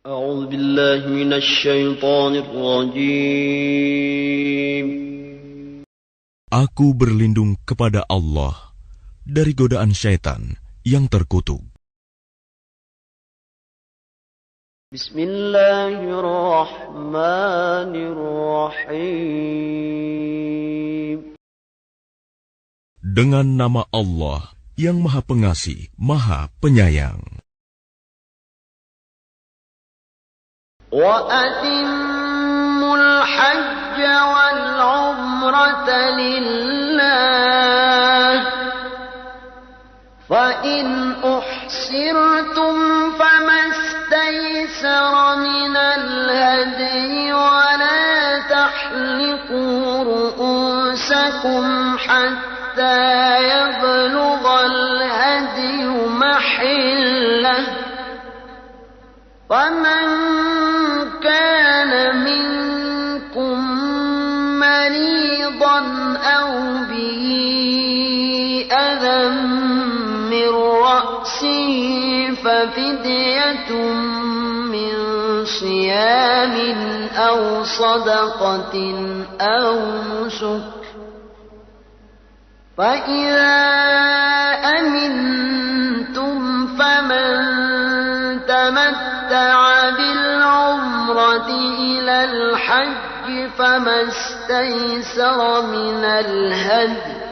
أعوذ بالله من الشيطان الرجيم. Aku berlindung kepada Allah dari godaan syaitan yang terkutuk. Bismillahirrahmanirrahim. Dengan nama Allah yang Maha Pengasih, Maha Penyayang. وَأَتِمُّوا الْحَجَّ وَالْعُمْرَةَ لِلَّهِ فَإِنْ أُحْصِرْتُمْ فَمَا اسْتَيْسَرَ مِنَ الْهَدْيِ وَلَا تَحْلِقُوا رُءُوسَكُمْ حَتَّى يَبْلُغَ الْهَدْيُ مَحِلَّهُ فَمَنْ كَانَ مِنْكُمْ مَرِيضًا أَوْ بِهِ أَذًى مِنْ رَأْسِهِ فَفِدْيَةٌ مِنْ صِيَامٍ أَوْ صَدَقَةٍ أَوْ نُسُكٍ فَإِذَا أَمِنْتُمْ فَمَنْ تَمَتَّعَ بِالْعُمْرَةِ إِلَى الْحَجِّ فَمَا اسْتَيْسَرَ مِنَ الْهَدْيِ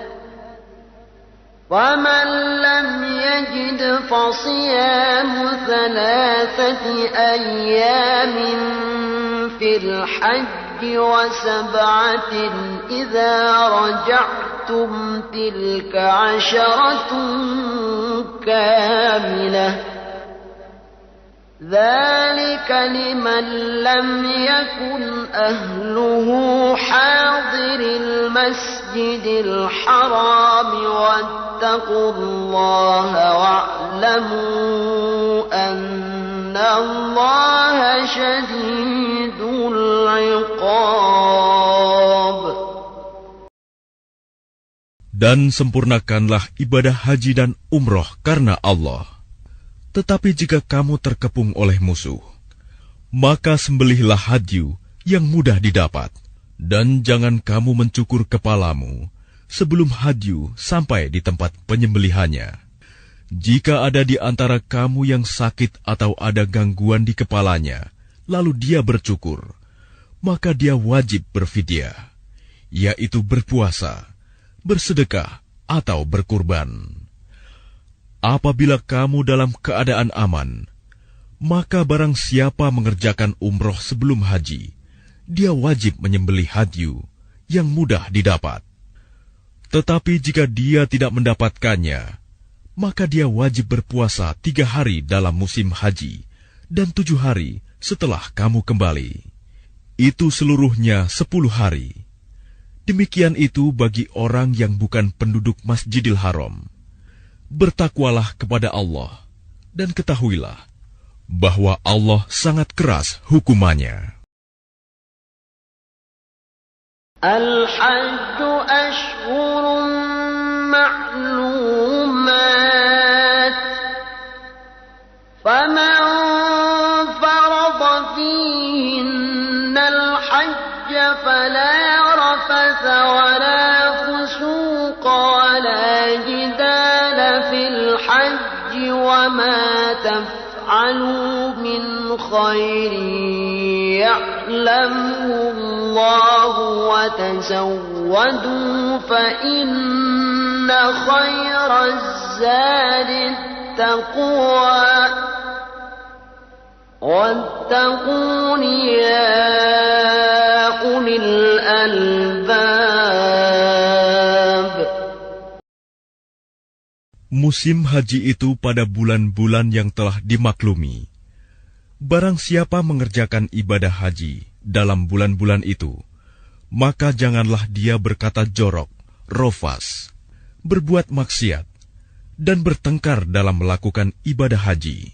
وَمَنْ لَمْ يَجِدْ فَصِيَامُ 3 أَيَّامٍ فِي الْحَجِّ وَسَبْعَةٍ إِذَا رَجَعْتُمْ تِلْكَ 10 كَامِلَةٌ ذَلِكَ لِمَنْ لَمْ يَكُنْ أَهْلُهُ حَاضِرِ الْمَسْجِدِ الْحَرَامِ وَاتَّقُوا اللَّهَ وَاعْلَمُوا أَنَّ اللَّهَ شَدِيدُ الْعِقَابِ. Dan sempurnakanlah ibadah haji dan umroh karena Allah. Tetapi jika kamu terkepung oleh musuh, maka sembelihlah hadyu yang mudah didapat, dan jangan kamu mencukur kepalamu sebelum hadyu sampai di tempat penyembelihannya. Jika ada di antara kamu yang sakit atau ada gangguan di kepalanya, lalu dia bercukur, maka dia wajib berfidyah, yaitu berpuasa, bersedekah, atau berkurban. Apabila kamu dalam keadaan aman, maka barang siapa mengerjakan umroh sebelum haji, dia wajib menyembelih hadyu yang mudah didapat. Tetapi jika dia tidak mendapatkannya, maka dia wajib berpuasa 3 hari dalam musim haji dan 7 hari setelah kamu kembali. Itu seluruhnya 10 hari. Demikian itu bagi orang yang bukan penduduk Masjidil Haram. Bertakwalah kepada Allah, dan ketahuilah bahwa Allah sangat keras hukumannya. Al-Hajju ashhurun ma'lumat, faman farada fihinna al-hajja fala rafatha wala fusuqa wala jidala fil hajji wama taf'alu min khairin ya'lamuhu Allahu wa tazawwadu fa inna khairaz zadi taqwa wattaqun ya ulil albab. Musim haji itu pada bulan-bulan yang telah dimaklumi. Barang siapa mengerjakan ibadah haji dalam bulan-bulan itu, maka janganlah dia berkata jorok, rofas, berbuat maksiat, dan bertengkar dalam melakukan ibadah haji.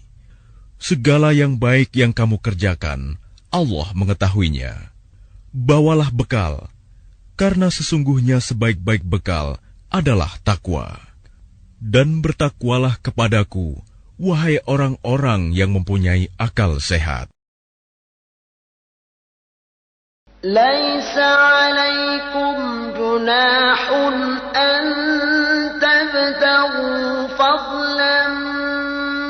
Segala yang baik yang kamu kerjakan, Allah mengetahuinya. Bawalah bekal, karena sesungguhnya sebaik-baik bekal adalah takwa. Dan bertakwalah kepadaku, wahai orang-orang yang mempunyai akal sehat. ليس عليكم جناح أن تبتغوا فضلا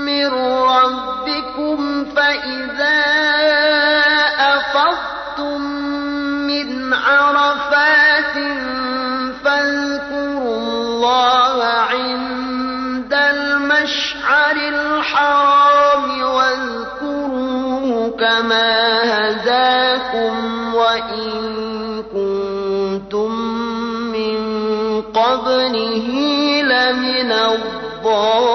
من ربكم فإذا أفضتم من عرفات فاذكروا الله عند المشعر الحرام واذكروه كما هداكم وإن كنتم من قبله لمن الضالين.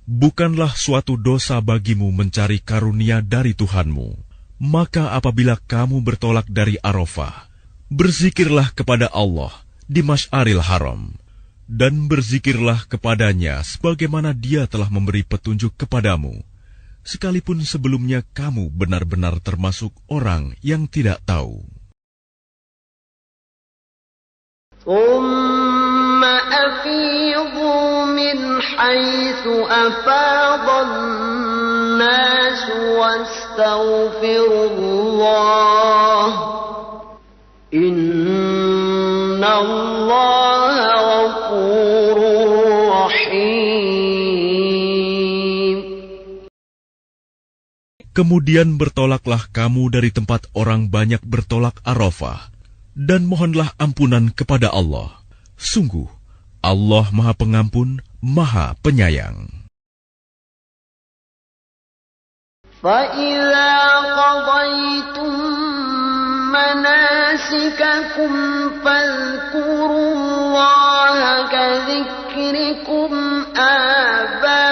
Bukanlah suatu dosa bagimu mencari karunia dari Tuhanmu. Maka apabila kamu bertolak dari Arafah, berzikirlah kepada Allah di Masy'aril Haram, dan berzikirlah kepadanya sebagaimana Dia telah memberi petunjuk kepadamu, sekalipun sebelumnya kamu benar-benar termasuk orang yang tidak tahu. ثم أفيضوا من حيث أفاض الناس واستغفروا الله إن الله غفور رحيم. Kemudian bertolaklah kamu dari tempat orang banyak bertolak Arafah, dan mohonlah ampunan kepada Allah. Sungguh, Allah Maha Pengampun, Maha Penyayang. فَإِذَا قَضَيْتُم مَّنَاسِكَكُمْ فَاذْكُرُوا اللَّهَ كَذِكْرِكُمْ آبَاءَكُمْ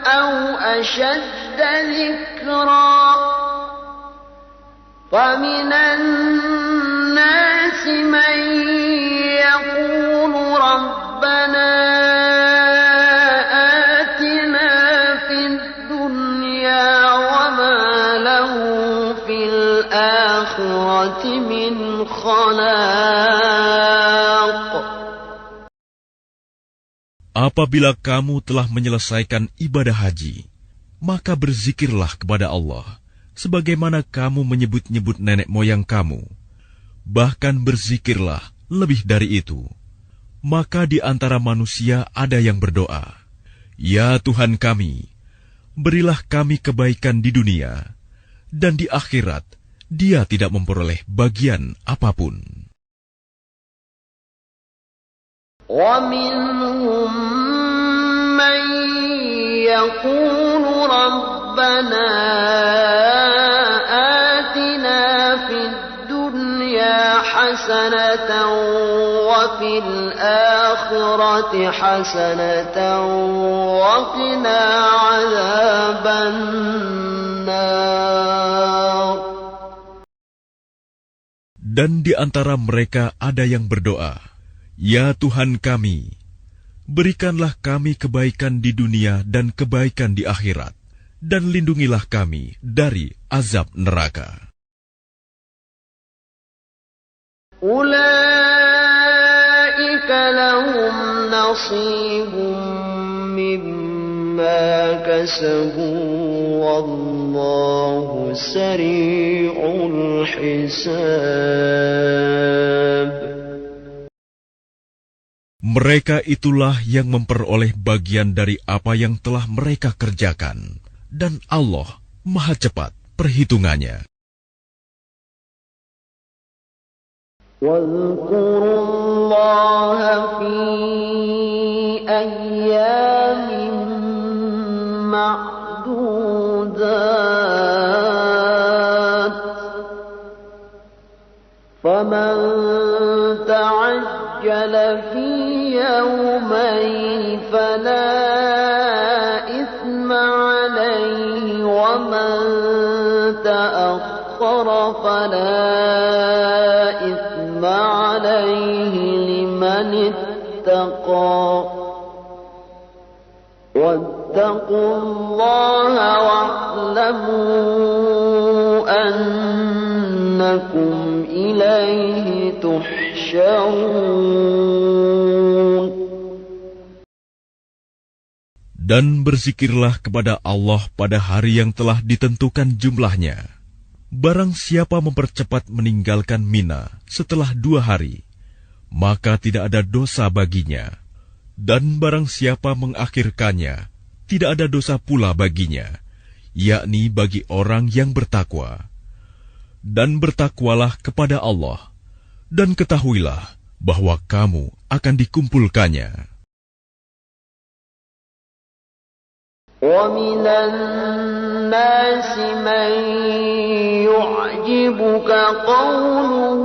أَوْ أَشَدَّ ذِكْرًا وَمِنَ النَّاسِ مَن يَقُولُ رَبَّنَا آتِنَا فِي الدُّنْيَا وَمَا لَهُ فِي الْآخِرَةِ مِنْ خَلَاقٍ. Apabila kamu telah menyelesaikan ibadah haji, maka berzikirlah kepada Allah sebagaimana kamu menyebut-nyebut nenek moyang kamu. Bahkan berzikirlah lebih dari itu. Maka di antara manusia ada yang berdoa, "Ya Tuhan kami, berilah kami kebaikan di dunia, dan di akhirat Dia tidak memperoleh bagian apapun." وَمِنْهُمْ مَنْ يَقُولُ رَبَّنَا آتِنَا فِي الدُّنْيَا حَسَنَةً وَفِي الْآخِرَةِ حَسَنَةً وَقِنَا عَذَابَ النَّارِ. Dan di antara mereka ada yang berdoa, "Ya Tuhan kami, berikanlah kami kebaikan di dunia dan kebaikan di akhirat, dan lindungilah kami dari azab neraka." أُولَئِكَ لَهُمْ نَصِيبٌ مِّمَّا كَسَبُوا وَاللَّهُ سَرِيعُ الْحِسَابِ. Mereka itulah yang memperoleh bagian dari apa yang telah mereka kerjakan, dan Allah Maha cepat perhitungannya. واذكروا الله في أيام معدودات فمن تعجل في يومين فلا إثم عليه ومن تأخر فلا إثم عليه لمن اتقى واتقوا الله واعلموا أنكم إليه تحشرون. Dan berzikirlah kepada Allah pada hari yang telah ditentukan jumlahnya. Barang siapa mempercepat meninggalkan Mina setelah 2 hari, maka tidak ada dosa baginya. Dan barang siapa mengakhirkannya, tidak ada dosa pula baginya, yakni bagi orang yang bertakwa. Dan bertakwalah kepada Allah, dan ketahuilah bahwa kamu akan dikumpulkannya. وَمِنَ النَّاسِ مَن يُعْجِبُكَ قَوْلُهُ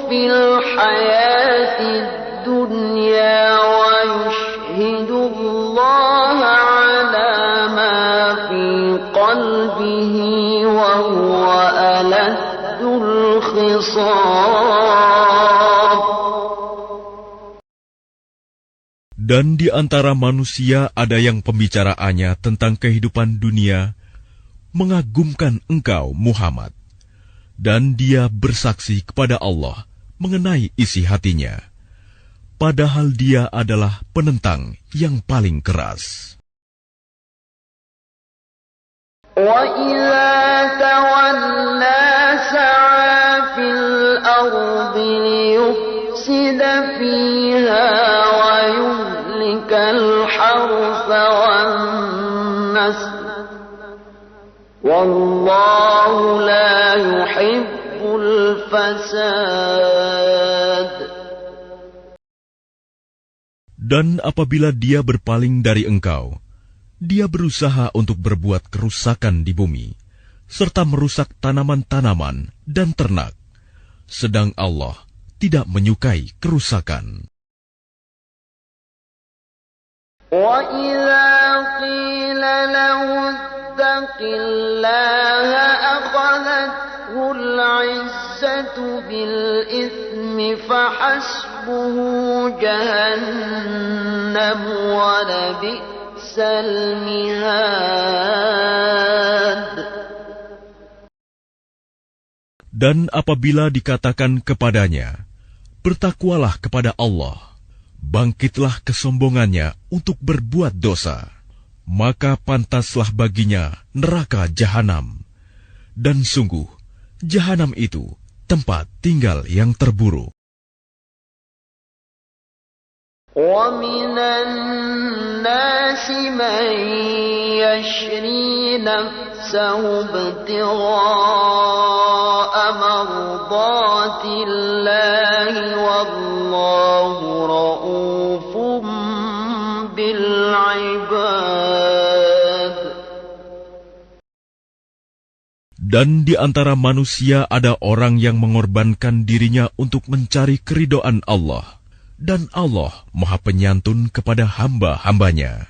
فِي الْحَيَاةِ الدُّنْيَا وَيُشْهِدُ اللَّهَ عَلَى مَا فِي قَلْبِهِ وَهُوَ أَلَدُّ الْخِصَامِ. Dan di antara manusia ada yang pembicaraannya tentang kehidupan dunia mengagumkan engkau, Muhammad. Dan dia bersaksi kepada Allah mengenai isi hatinya, padahal dia adalah penentang yang paling keras. وَإِذَا تَوَلَّى سَعَى فِي الْأَرْضِ لِيُفْسِدَ فِيهَا وَيُهْلِكَ الْحَرْثَ وَالنَّسْلَ وَاللَّهُ لَا يُحِبُّ الْفَسَادَ. Dan apabila dia berpaling dari engkau, dia berusaha untuk berbuat kerusakan di bumi, serta merusak tanaman-tanaman dan ternak, sedang Allah tidak menyukai kerusakan. وَإِذَا قِيلَ لَهُ اتَّقِ اللَّهَ أَخَذَتْهُ الْعِزَّةُ بِالْإِثْمِ فَحَسْبُهُ جَهَنَّمُ وَلَبِئْسَ الْمِهَادُ. Dan apabila dikatakan kepadanya, bertakwalah kepada Allah, bangkitlah kesombongannya untuk berbuat dosa, maka pantaslah baginya neraka jahanam. Dan sungguh, jahanam itu tempat tinggal yang terburuk. وَمِنَ النَّاسِ مَن يَشْرِي نَفْسَهُ ابْتِغَاءَ مَرْضَاتِ اللَّهِ وَاللَّهُ رَءُوفٌ بِالْعِبَادِ. Dan di antara manusia ada orang yang mengorbankan dirinya untuk mencari keridhaan Allah, dan Allah Maha Penyantun kepada hamba-hambanya.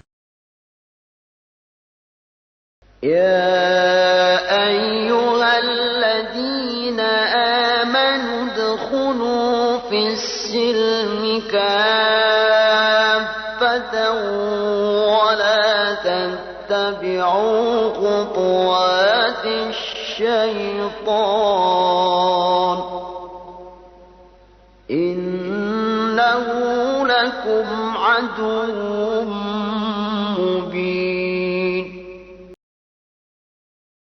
يَا أَيُّهَا الَّذِينَ آمَنُوا ادْخُلُوا فِي السِّلْمِ كَافَّةً وَلَا تَتَّبِعُوا خُطُوَاتِ الشَّيْطَانِ إِنَّهُ لَكُمْ عَدُوٌّ مُّبِينٌ.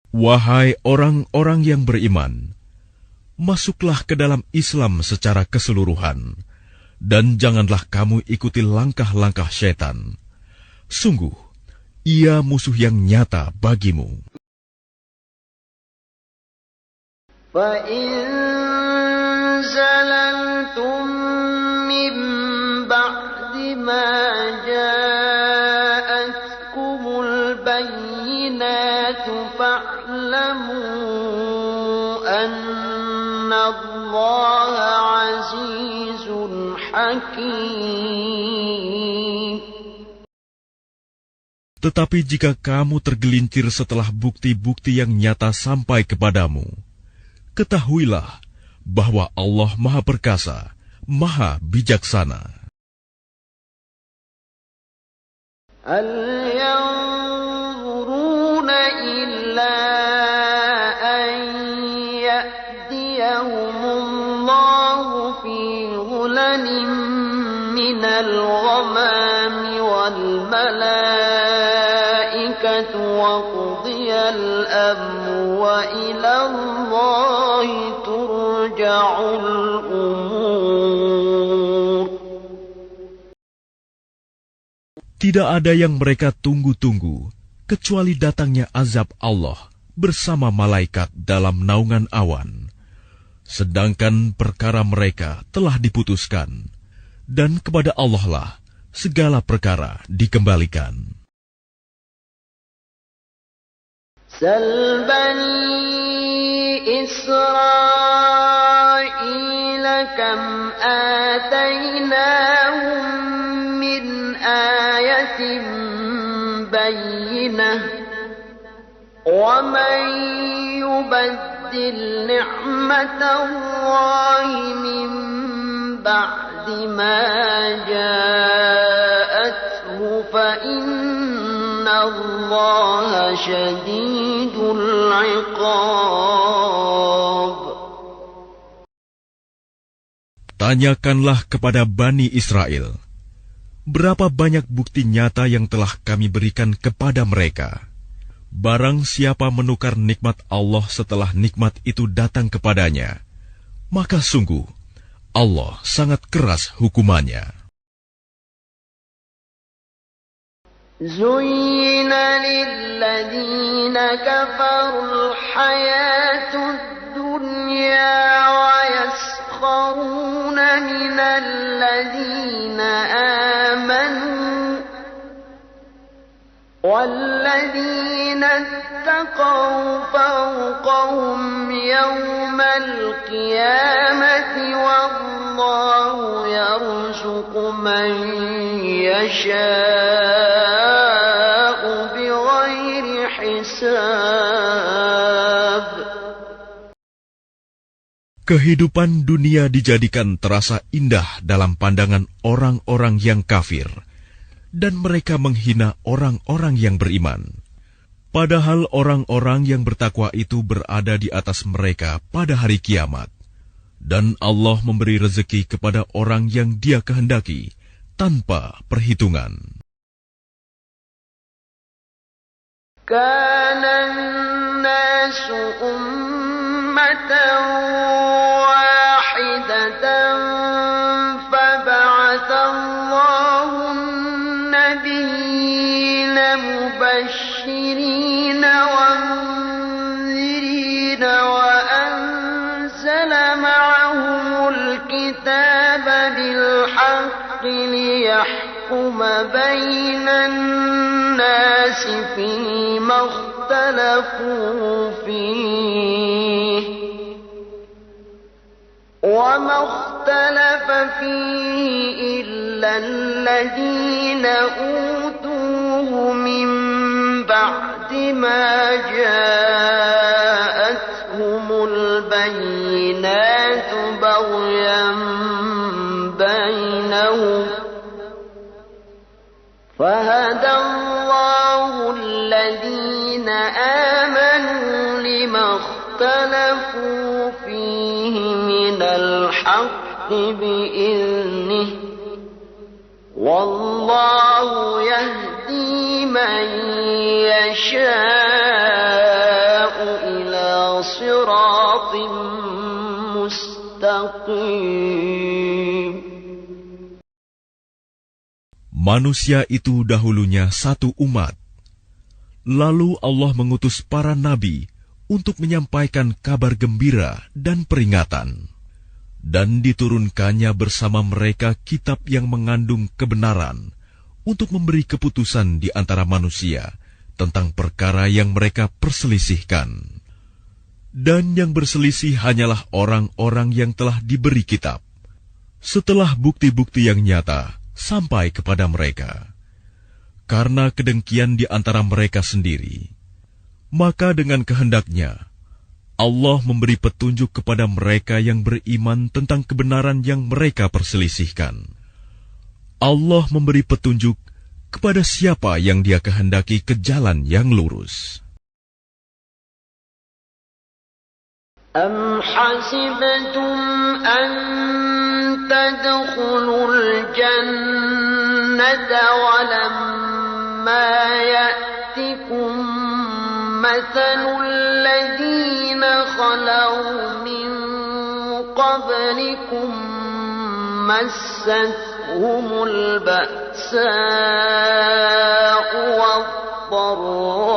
Wahai orang-orang yang beriman, masuklah ke dalam Islam secara keseluruhan, dan janganlah kamu ikuti langkah-langkah syaitan. Sungguh, ia musuh yang nyata bagimu. فَإِن زَلَلْتُم مِّن بَعْدِ مَا جَاءَتْكُمُ الْبَيِّنَاتُ فَاعْلَمُوا أَنَّ اللَّهَ عَزِيزٌ حَكِيمٌ. Tetapi jika kamu tergelincir setelah bukti-bukti yang nyata sampai kepadamu, ketahuilah bahwa Allah Maha Perkasa, Maha Bijaksana. هَلْ يَنظُرُونَ إِلَّا أَن يَأْتِيَهُمُ اللَّهُ فِي ظُلَلٍ مِّنَ الْغَمَامِ وَالْمَلَائِكَةُ الأمر وإلى الله ترجع الأمور. Tidak ada yang mereka tunggu-tunggu kecuali datangnya azab Allah bersama malaikat dalam naungan awan. Sedangkan perkara mereka telah diputuskan, dan kepada Allah lah segala perkara dikembalikan. سل بني إسرائيل كم آتيناهم من آية بينة ومن يبدل نعمة الله من بعد ما جاءته فإن الله شديد العقاب. Tanyakanlah kepada Bani Israel, berapa banyak bukti nyata yang telah kami berikan kepada mereka. Barang siapa menukar nikmat Allah setelah nikmat itu datang kepadanya, maka sungguh Allah sangat keras hukumannya. زين للذين كفروا الحياة الدنيا ويسخرون من الذين آمنوا والذين اتقوا فوقهم يوم القيامة والله يرزق من يشاء بغير حساب. Kehidupan dunia dijadikan terasa indah dalam pandangan orang-orang yang kafir, dan mereka menghina orang-orang yang beriman. Padahal orang-orang yang bertakwa itu berada di atas mereka pada hari kiamat. Dan Allah memberi rezeki kepada orang yang Dia kehendaki tanpa perhitungan. كان الناس أمة واحدة فبعث الله النبيين مبشرين ومنذرين وأنزل معهم الكتاب بالحق ليحكم بين الناس فيما اختلفوا فيه وما اختلف فيه إلا الذين أوتوه من بعد ما جاءتهم البينات بغيا بينهم فهدى الله الذين آمنوا لما اختلفوا فيه من الحق بإذنه والله يهدي من يشاء إلى صراط مستقيم. Manusia itu dahulunya satu umat. Lalu Allah mengutus para nabi untuk menyampaikan kabar gembira dan peringatan. Dan diturunkannya bersama mereka kitab yang mengandung kebenaran untuk memberi keputusan di antara manusia tentang perkara yang mereka perselisihkan. Dan yang berselisih hanyalah orang-orang yang telah diberi kitab, setelah bukti-bukti yang nyata sampai kepada mereka. Karena kedengkian di antara mereka sendiri, maka dengan kehendaknya Allah memberi petunjuk kepada mereka yang beriman tentang kebenaran yang mereka perselisihkan. Allah memberi petunjuk kepada siapa yang Dia kehendaki ke jalan yang lurus. أم حسبتم أن تدخلوا الجنة ولما يأتكم مثل مَثَلُ الَّذِينَ خَلَوْا مِن قَبْلِكُم مَّسَّتْهُمُ الْبَأْسَاءُ وَالضَّرَّاءُ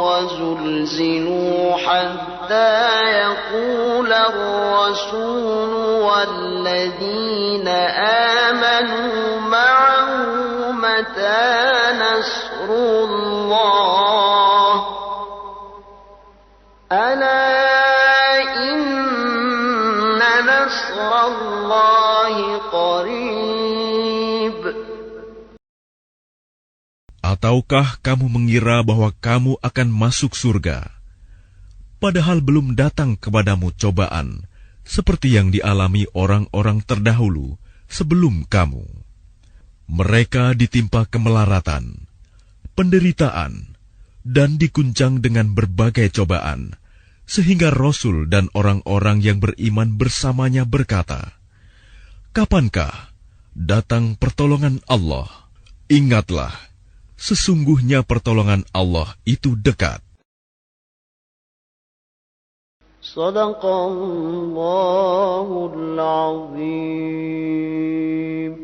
وَزُلْزِلُوا حَتَّىٰ يَقُولَ الرَّسُولُ وَالَّذِينَ آمَنُوا مَعَهُ مَتَىٰ نَصْرُ اللَّهِ أَلَا إِنَّ نَصْرَ اللَّهِ قَرِيبٌ. Ataukah kamu mengira bahwa kamu akan masuk surga, padahal belum datang kepadamu cobaan seperti yang dialami orang-orang terdahulu sebelum kamu? Mereka ditimpa kemelaratan, penderitaan, dan diguncang dengan berbagai cobaan, sehingga Rasul dan orang-orang yang beriman bersamanya berkata, "Kapankah datang pertolongan Allah?" Ingatlah, sesungguhnya pertolongan Allah itu dekat. Shadaqallahul Azim.